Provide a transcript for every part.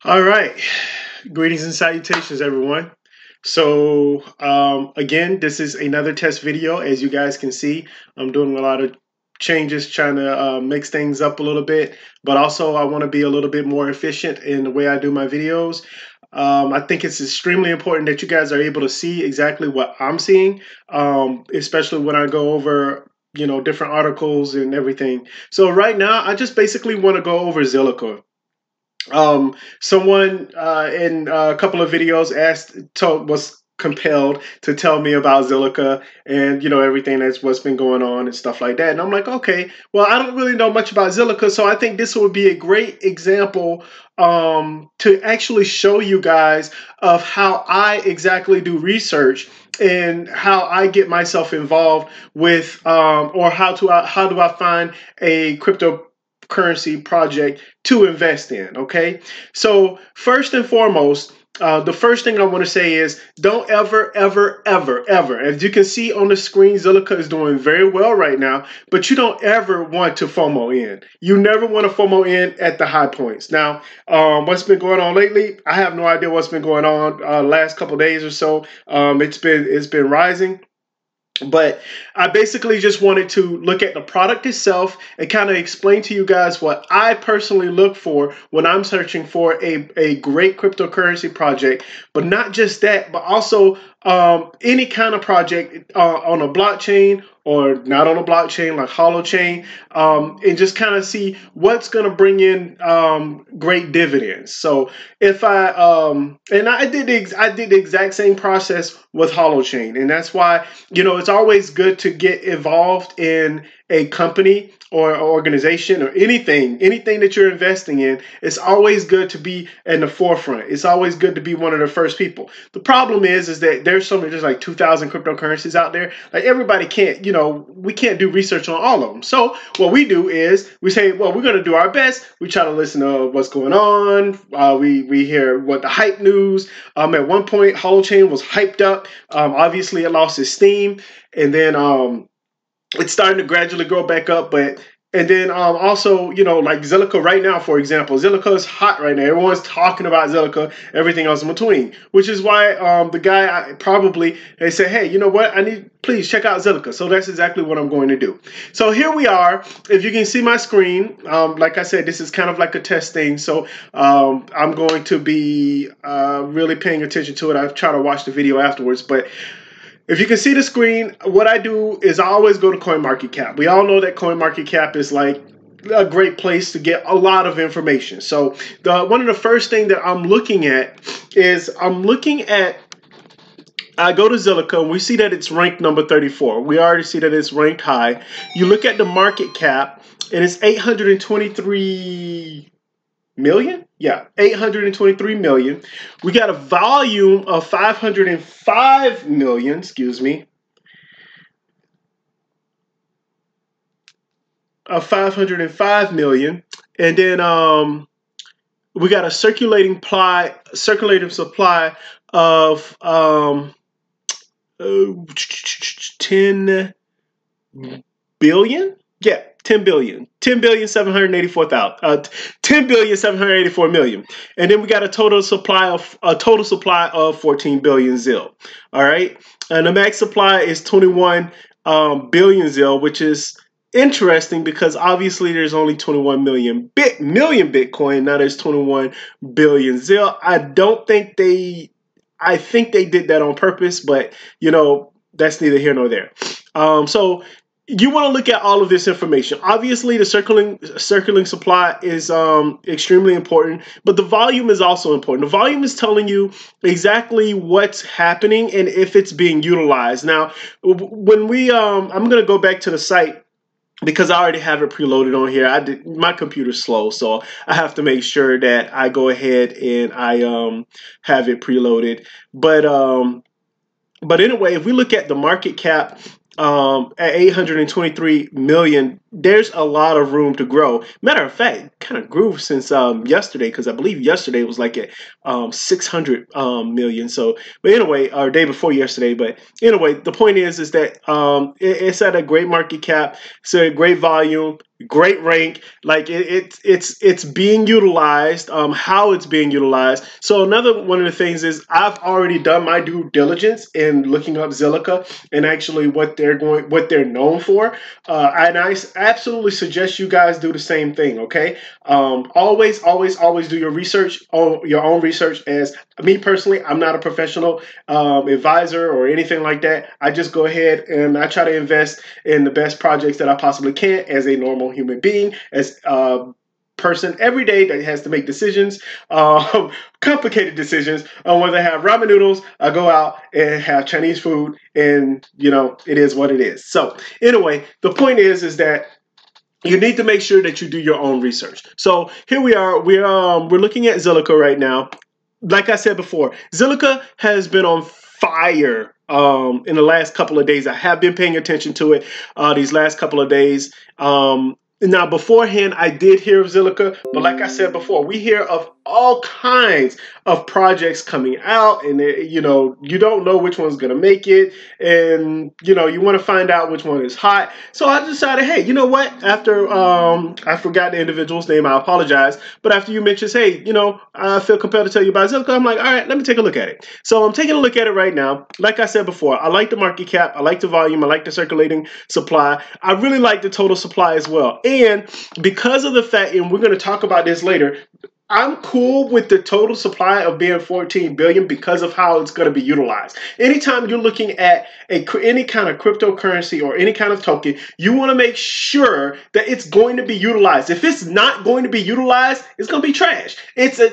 All right. Greetings and salutations, everyone. So, again, this is another test video. As you guys can see, I'm doing a lot of changes, trying to mix things up a little bit, but also I want to be a little bit more efficient in the way I do my videos. I think it's extremely important that you guys are able to see exactly what I'm seeing, especially when I go over different articles and everything. So right now, I just basically want to go over Zilliqa. Someone in a couple of videos was compelled to tell me about Zilliqa and everything that's what's been going on and stuff like that. And I'm like, okay, well, I don't really know much about Zilliqa, so I think this would be a great example to actually show you guys of how I exactly do research and how I get myself involved with or how do I find a cryptocurrency project to invest in. Okay, so first and foremost, the first thing I want to say is don't ever, as you can see on the screen, Zilliqa is doing very well right now, but you don't ever want to FOMO in. You never want to FOMO in at the high points. Now, what's been going on lately? I have no idea what's been going on last couple days or so. It's been rising. But I basically just wanted to look at the product itself and kind of explain to you guys what I personally look for when I'm searching for a great cryptocurrency project. But not just that, but also any kind of project on a blockchain or not on a blockchain like holochain, and just kind of see what's going to bring in great dividends. So if I did the exact same process with holochain, and that's why it's always good to get involved in a company or organization or anything that you're investing in. It's always good to be in the forefront. It's always good to be one of the first people. The problem is that there's like 2,000 cryptocurrencies out there. Like everybody can't, we can't do research on all of them. So what we do is we say, well, we're going to do our best. We try to listen to what's going on. We hear what the hype news. At one point, holochain was hyped up. Obviously, it lost its steam, and then it's starting to gradually grow back up, and then also, like Zilliqa right now, for example, Zilliqa is hot right now. Everyone's talking about Zilliqa, everything else in between, which is why the guy they say, hey, you know what? Please check out Zilliqa. So that's exactly what I'm going to do. So here we are. If you can see my screen, like I said, this is kind of like a test thing. So I'm going to be really paying attention to it. I'll try to watch the video afterwards, but if you can see the screen, what I do is I always go to CoinMarketCap. We all know that CoinMarketCap is like a great place to get a lot of information. So one of the first things that I'm looking at is I go to Zilliqa and we see that it's ranked number 34. We already see that it's ranked high. You look at the market cap and it's 823 million? Yeah, 823 million. We got a volume of 505 million, excuse me. Of 505 million. And then we got a circulating supply of 10 billion? Yeah, 10 billion. 10,784 million. And then we got a total supply of 14 billion ZIL. All right. And the max supply is 21 billion ZIL, which is interesting because obviously there's only 21 million Bitcoin. Now there's 21 billion ZIL. I think they did that on purpose, but that's neither here nor there. So you want to look at all of this information. Obviously, the circling supply is extremely important, but the volume is also important. The volume is telling you exactly what's happening and if it's being utilized. Now, when I'm going to go back to the site because I already have it preloaded on here. My computer's slow, so I have to make sure that I go ahead and I have it preloaded. But anyway, if we look at the market cap at 823 million there's a lot of room to grow. Matter of fact, it kind of grew since yesterday, because I believe yesterday was like at 600 million. So, but anyway, or day before yesterday. But anyway, the point is that it's at a great market cap. It's a great volume, great rank. Like it's being utilized. How it's being utilized. So another one of the things is I've already done my due diligence in looking up Zilliqa and actually what they're known for. And I absolutely suggest you guys do the same thing, okay? Always do your research, your own research. As me personally, I'm not a professional advisor or anything like that. I just go ahead and I try to invest in the best projects that I possibly can as a normal human being, as person every day that has to make decisions, complicated decisions on whether to have ramen noodles or go out and have Chinese food, and it is what it is. So anyway, the point is that you need to make sure that you do your own research. So here we are. We're looking at Zilliqa right now. Like I said before, Zilliqa has been on fire in the last couple of days. I have been paying attention to it these last couple of days. Now, beforehand, I did hear of Zilliqa, but like I said before, we hear of all kinds of projects coming out, and you don't know which one's going to make it, and you want to find out which one is hot. So I decided, hey, you know what? After I forgot the individual's name, I apologize, but after you mentioned, hey, I feel compelled to tell you about Zilliqa, I'm like, all right, let me take a look at it. So I'm taking a look at it right now. Like I said before, I like the market cap, I like the volume, I like the circulating supply. I really like the total supply as well. And because of the fact, and we're going to talk about this later, I'm cool with the total supply of being 14 billion because of how it's going to be utilized. Anytime you're looking at any kind of cryptocurrency or any kind of token, you want to make sure that it's going to be utilized. If it's not going to be utilized, it's going to be trash. It's a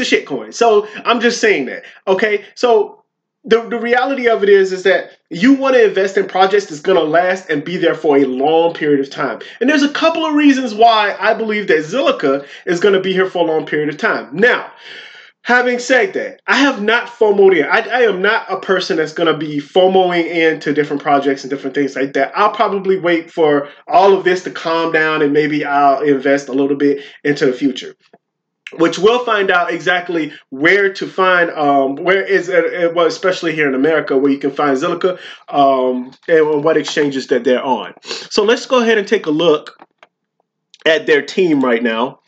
shitcoin. So I'm just saying that. Okay, so the reality of it is that you want to invest in projects that's going to last and be there for a long period of time. And there's a couple of reasons why I believe that Zilliqa is going to be here for a long period of time. Now, having said that, I have not FOMO'd in. I am not a person that's going to be FOMOing into different projects and different things like that. I'll probably wait for all of this to calm down, and maybe I'll invest a little bit into the future, which we'll find out exactly where to find, well, especially here in America, where you can find Zilliqa and what exchanges that they're on. So let's go ahead and take a look at their team right now.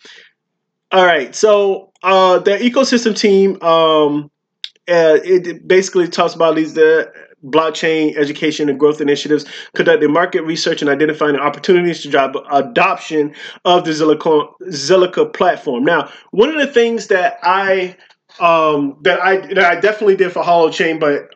All right, so their ecosystem team, it basically talks about these blockchain education and growth initiatives, conducting market research and identifying opportunities to drive adoption of the Zilliqa platform. Now, one of the things that I definitely did for HoloChain, but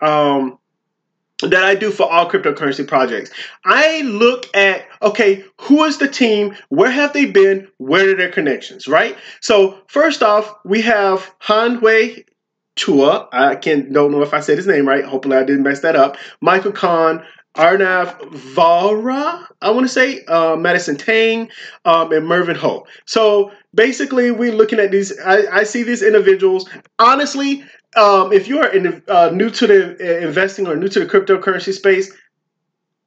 that I do for all cryptocurrency projects, I look at, okay, who is the team? Where have they been? Where are their connections, right? So first off, we have Hanwei Chua. Don't know if I said his name right. Hopefully I didn't mess that up. Michael Khan, Arnav Valra, I want to say, Madison Tang, and Mervyn Ho. So basically, we're looking at these. I see these individuals. Honestly, if you are new to the investing or new to the cryptocurrency space,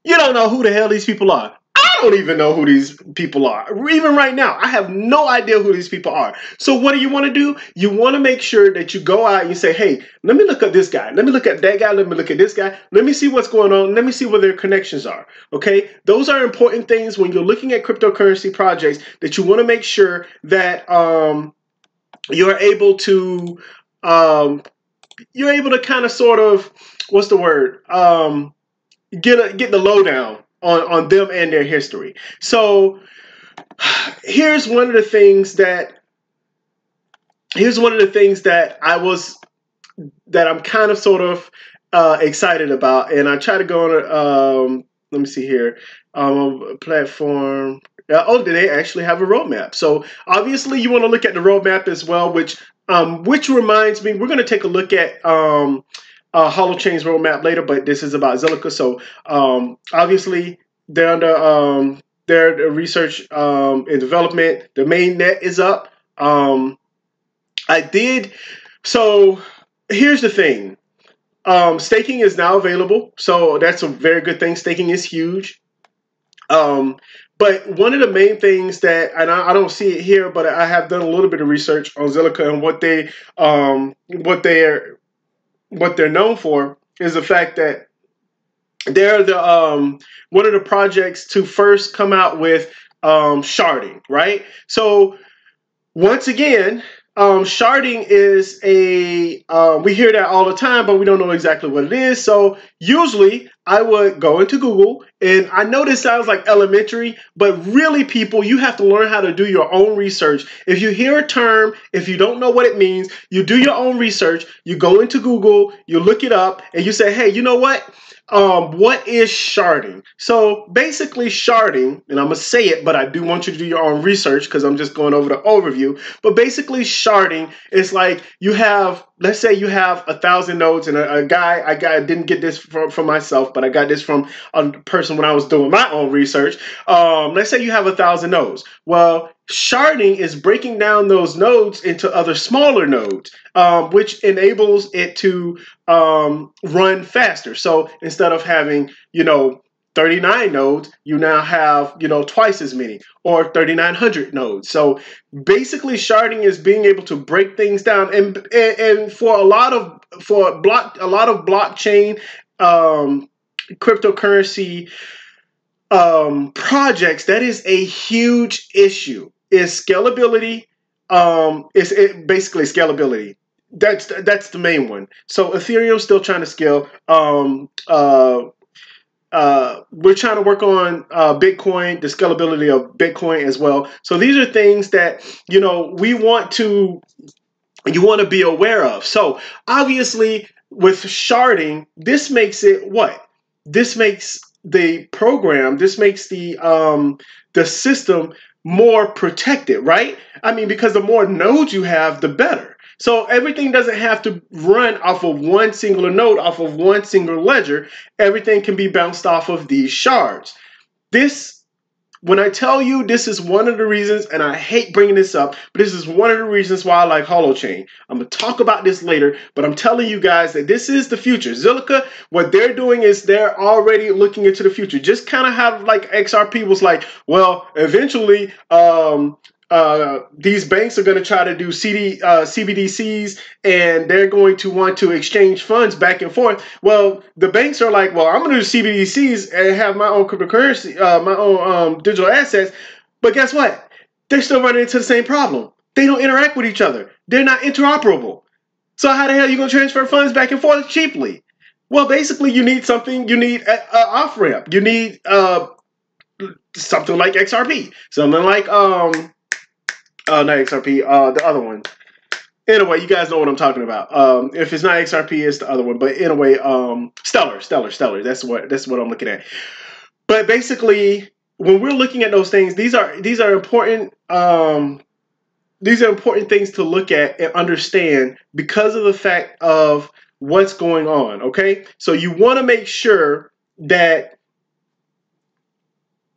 you don't know who the hell these people are. I don't even know who these people are. Even right now, I have no idea who these people are. So what do you want to do? You want to make sure that you go out and you say, hey, let me look at this guy. Let me look at that guy. Let me look at this guy. Let me see what's going on. Let me see where their connections are. Okay? Those are important things when you're looking at cryptocurrency projects, that you want to make sure that you're able to kind of sort of, what's the word? Get the lowdown on them and their history. So here's one of the things that I'm kind of sort of excited about, and I try to go on let me see here, platform. Do they actually have a roadmap? So obviously you want to look at the roadmap as well, which reminds me, we're going to take a look at HoloChain's roadmap later, but this is about Zilliqa. So obviously they're under their research and development. The main net is up. So here's the thing. Staking is now available, so that's a very good thing. Staking is huge. Um, but one of the main things that, and I don't see it here, but I have done a little bit of research on Zilliqa and what they're known for is the fact that they're the one of the projects to first come out with sharding, right? So once again, sharding is we hear that all the time, but we don't know exactly what it is. So usually I would go into Google, and I know this sounds like elementary, but really, people, you have to learn how to do your own research. If you hear a term, if you don't know what it means, you do your own research. You go into Google, you look it up, and you say, hey, you know what is sharding? So basically sharding, and I'm going to say it, but I do want you to do your own research because I'm just going over the overview. But basically sharding is like you have, let's say you have 1,000 nodes, and a guy, I didn't get this from myself, but I got this from a person when I was doing my own research. Let's say you have 1,000 nodes. Well, sharding is breaking down those nodes into other smaller nodes, which enables it to run faster. So instead of having, 39 nodes, you now have, twice as many, or 3,900 nodes. So basically sharding is being able to break things down, and for a lot of blockchain cryptocurrency projects, that is a huge issue. Is scalability. Basically scalability. That's the main one. So Ethereum's still trying to scale. We're trying to work on Bitcoin, the scalability of Bitcoin as well. So these are things that you want to be aware of. So obviously, with sharding, this makes it what? This makes the program. This makes the system more protected, right? I mean, because the more nodes you have, the better. So everything doesn't have to run off of one singular node, off of one single ledger. Everything can be bounced off of these shards. When I tell you this is one of the reasons, and I hate bringing this up, but this is one of the reasons why I like Holochain. I'm going to talk about this later, but I'm telling you guys that this is the future. Zilliqa, what they're doing is they're already looking into the future. Just kind of how like XRP was like, well, eventually these banks are going to try to do CBDCs, and they're going to want to exchange funds back and forth. Well, the banks are like, well, I'm going to do CBDCs and have my own cryptocurrency, my own digital assets. But guess what? They're still running into the same problem. They don't interact with each other. They're not interoperable. So how the hell are you going to transfer funds back and forth cheaply? Well, basically, you need something. You need an off-ramp. You need something like XRP. Something like not XRP, the other one. Anyway, you guys know what I'm talking about. If it's not XRP, it's the other one. But anyway, Stellar. That's what I'm looking at. But basically, when we're looking at those things, these are important. These are important things to look at and understand because of the fact of what's going on. Okay, so you want to make sure that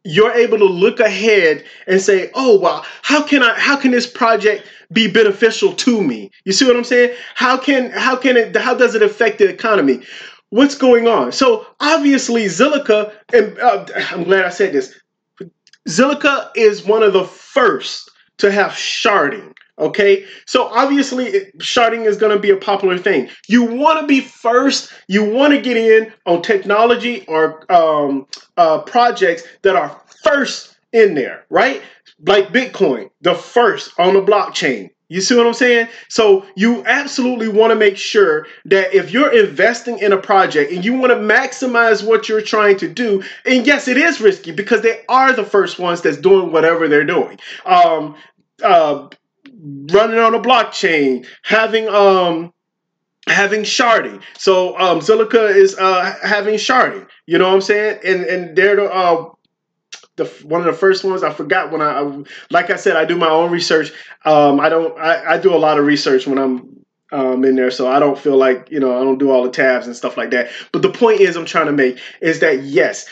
you're able to look ahead and say, oh, well, how can this project be beneficial to me? You see what I'm saying? How does it affect the economy? What's going on? So obviously Zilliqa, and I'm glad I said this, Zilliqa is one of the first to have sharding. Okay, so obviously sharding is going to be a popular thing. You want to be first. You want to get in on technology or projects that are first in there, right? Like Bitcoin, the first on the blockchain. You see what I'm saying? So you absolutely want to make sure that if you're investing in a project and you want to maximize what you're trying to do, and yes, it is risky because they are the first ones that's doing whatever they're doing. Running on a blockchain, having sharding. So Zilliqa is having sharding. You know what I'm saying? And they're one of the first ones. I forgot when like I said, I do my own research. I do a lot of research when I'm in there, so I don't feel like I don't do all the tabs and stuff like that. But the point I'm trying to make is that yes,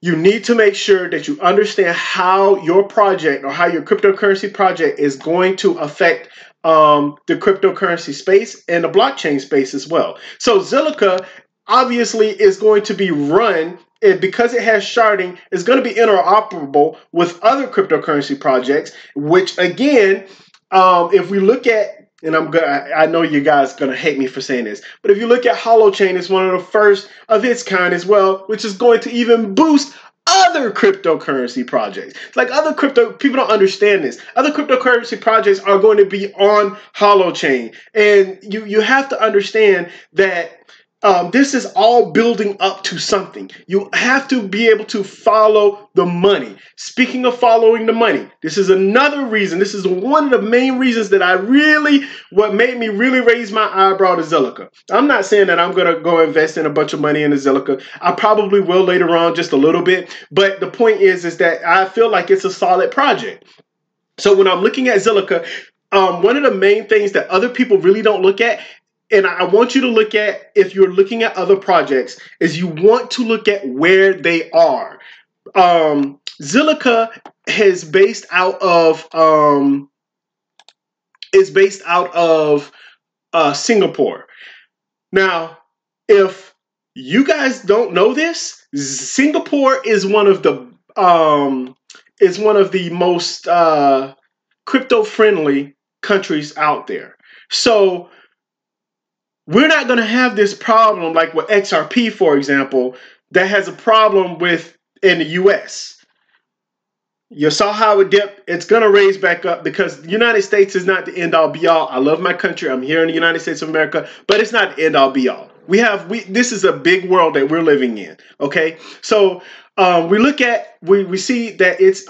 you need to make sure that you understand how your project or how your cryptocurrency project is going to affect the cryptocurrency space and the blockchain space as well. So Zilliqa obviously is going to be run because it has sharding, it's going to be interoperable with other cryptocurrency projects, which again, if we look at, and I know you guys are going to hate me for saying this, but if you look at Holochain, it's one of the first of its kind as well, which is going to even boost other cryptocurrency projects. It's like other crypto, people don't understand this. Other cryptocurrency projects are going to be on Holochain. And you have to understand that this is all building up to something. You have to be able to follow the money. Speaking of following the money, this is another reason. This is one of the main reasons that what made me really raise my eyebrow to Zilliqa. I'm not saying that I'm going to go invest in a bunch of money into Zilliqa. I probably will later on, just a little bit. But the point is that I feel like it's a solid project. So when I'm looking at Zilliqa, one of the main things that other people really don't look at, and I want you to look at, if you're looking at other projects, is you want to look at where they are. Zilliqa is based out of Singapore. Now, if you guys don't know this, Singapore is one of the most crypto-friendly countries out there. So we're not going to have this problem like with XRP, for example, that has a problem with in the US. You saw how it dipped. It's going to raise back up because the United States is not the end all be all. I love my country. I'm here in the United States of America, but it's not the end all be all. This is a big world that we're living in. Okay. So we see that it's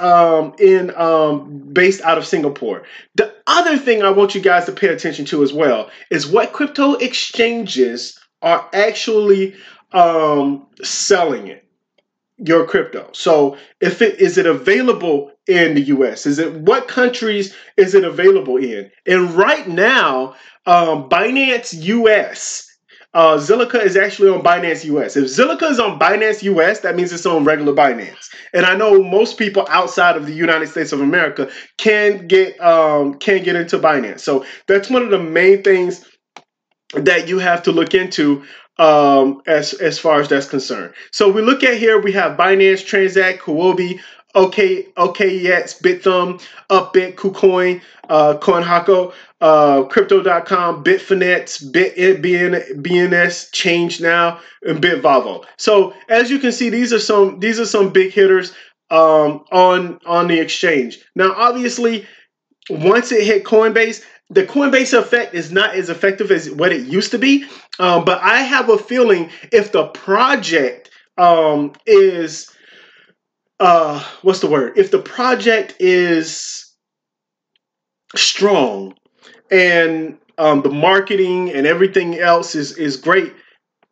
based out of Singapore. The other thing I want you guys to pay attention to as well is what crypto exchanges are actually selling it. Your crypto. So is it available in the US? What countries is it available in? And right now, Binance US, Zilliqa is actually on Binance US. If Zilliqa is on Binance US, that means it's on regular Binance. And I know most people outside of the United States of America can get into Binance. So that's one of the main things that you have to look into as far as that's concerned. So we look at here, we have Binance, Transact, Huobi, OKX, Bithumb, Upbit, KuCoin, CoinHako, Crypto.com, Bitfinex, BNS, Change Now, and BitVavo. So as you can see, these are some big hitters on the exchange. Now, obviously, once it hit Coinbase, the Coinbase effect is not as effective as what it used to be. But I have a feeling if the project is, what's the word? If the project is strong and the marketing and everything else is great,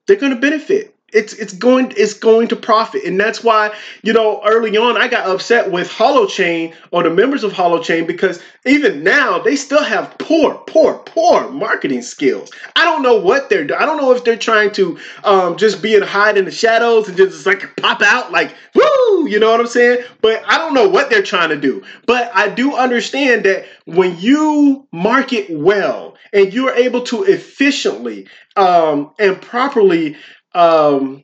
they're going to benefit. It's going to profit. And that's why, early on I got upset with Holochain or the members of Holochain because even now they still have poor marketing skills. I don't know what they're doing. I don't know if they're trying to just hide in the shadows and just like pop out like, woo, you know what I'm saying? But I don't know what they're trying to do. But I do understand that when you market well and you're able to efficiently and properly not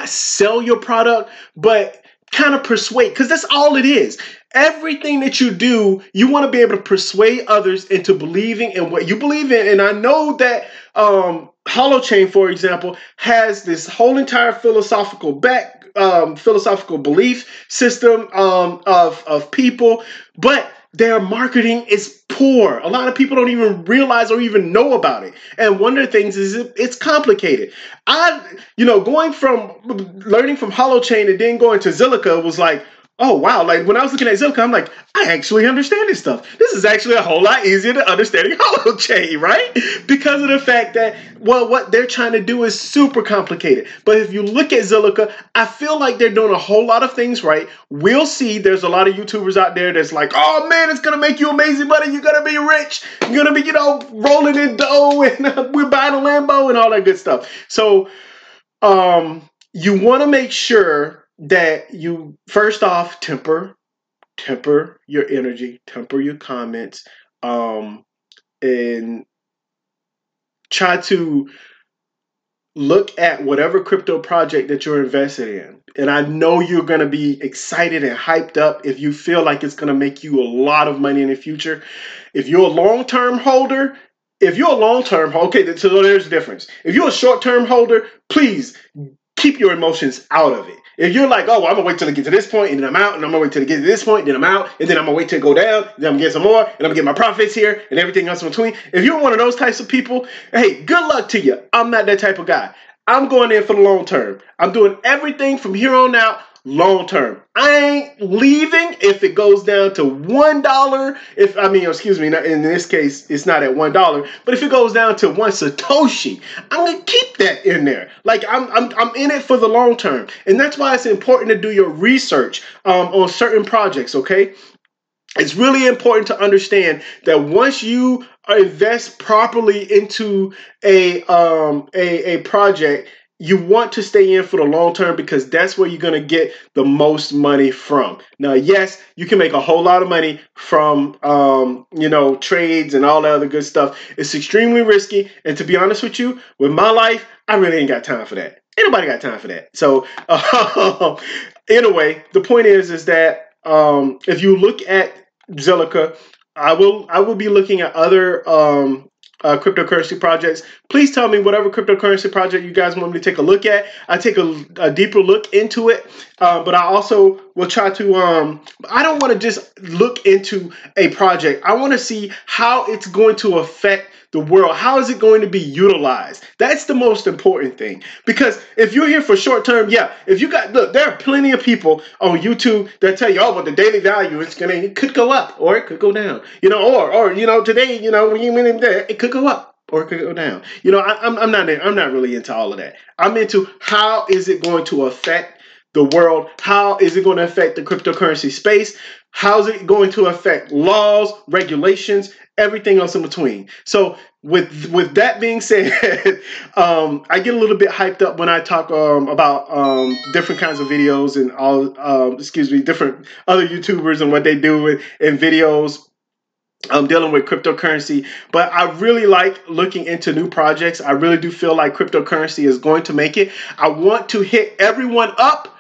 sell your product, but kind of persuade, because that's all it is. Everything that you do, you want to be able to persuade others into believing in what you believe in. And I know that Holochain, for example, has this whole entire philosophical belief system of people, but their marketing is poor. A lot of people don't even realize or even know about it. And one of the things is it's complicated. Going from learning from Holochain and then going to Zilliqa was like, oh, wow. Like when I was looking at Zilliqa, I'm like, I actually understand this stuff. This is actually a whole lot easier than understanding Holochain, right? Because of the fact that, well, what they're trying to do is super complicated. But if you look at Zilliqa, I feel like they're doing a whole lot of things right. We'll see. There's a lot of YouTubers out there that's like, oh, man, it's going to make you amazing money. You're going to be rich. You're going to be, rolling in dough and we're buying a Lambo and all that good stuff. So you want to make sure that you first off temper your energy, temper your comments, and try to look at whatever crypto project that you're invested in. And I know you're going to be excited and hyped up if you feel like it's going to make you a lot of money in the future. If you're a long-term holder, okay, so there's a difference. If you're a short-term holder, please keep your emotions out of it. If you're like, oh, well, I'm gonna wait till it get to this point, and then I'm out, and I'm gonna wait till it get to this point, and then I'm out, and then I'm gonna wait till it go down, and then I'm gonna get some more, and I'm gonna get my profits here, and everything else in between. If you're one of those types of people, hey, good luck to you. I'm not that type of guy. I'm going in for the long term. I'm doing everything from here on out long term. I ain't leaving if it goes down to $1. In this case, it's not at $1, but if it goes down to 1 Satoshi, I'm gonna keep that in there. Like I'm in it for the long term, and that's why it's important to do your research on certain projects. Okay. It's really important to understand that once you invest properly into a project, you want to stay in for the long term because that's where you're going to get the most money from. Now, yes, you can make a whole lot of money from trades and all that other good stuff. It's extremely risky, and to be honest with you, with my life, I really ain't got time for that. Ain't nobody got time for that. So anyway, the point is that if you look at Zilliqa, I will be looking at other cryptocurrency projects. Please tell me whatever cryptocurrency project you guys want me to take a look at. I take a deeper look into it, but I also will try to. I don't want to just look into a project. I want to see how it's going to affect the world. How is it going to be utilized? That's the most important thing. Because if you're here for short term, look, there are plenty of people on YouTube that tell you, oh, well, the daily value it could go up or it could go down. Or today, when you went in there, it could go up or it could go down. I'm not really into all of that. I'm into how is it going to affect the world? How is it going to affect the cryptocurrency space? How is it going to affect laws, regulations, everything else in between? So with that being said, I get a little bit hyped up when I talk about different kinds of videos and different other YouTubers and what they do in videos. I'm dealing with cryptocurrency, but I really like looking into new projects. I really do feel like cryptocurrency is going to make it. I want to hit everyone up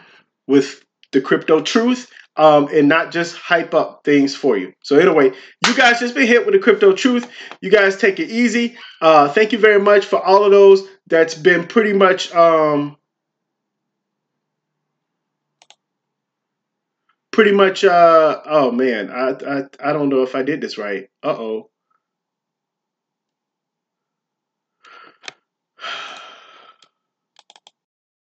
with the crypto truth and not just hype up things for you. So anyway, you guys just been hit with the crypto truth. You guys take it easy. Thank you very much for all of those. That's been pretty much oh man, I don't know if I did this right. Uh-oh.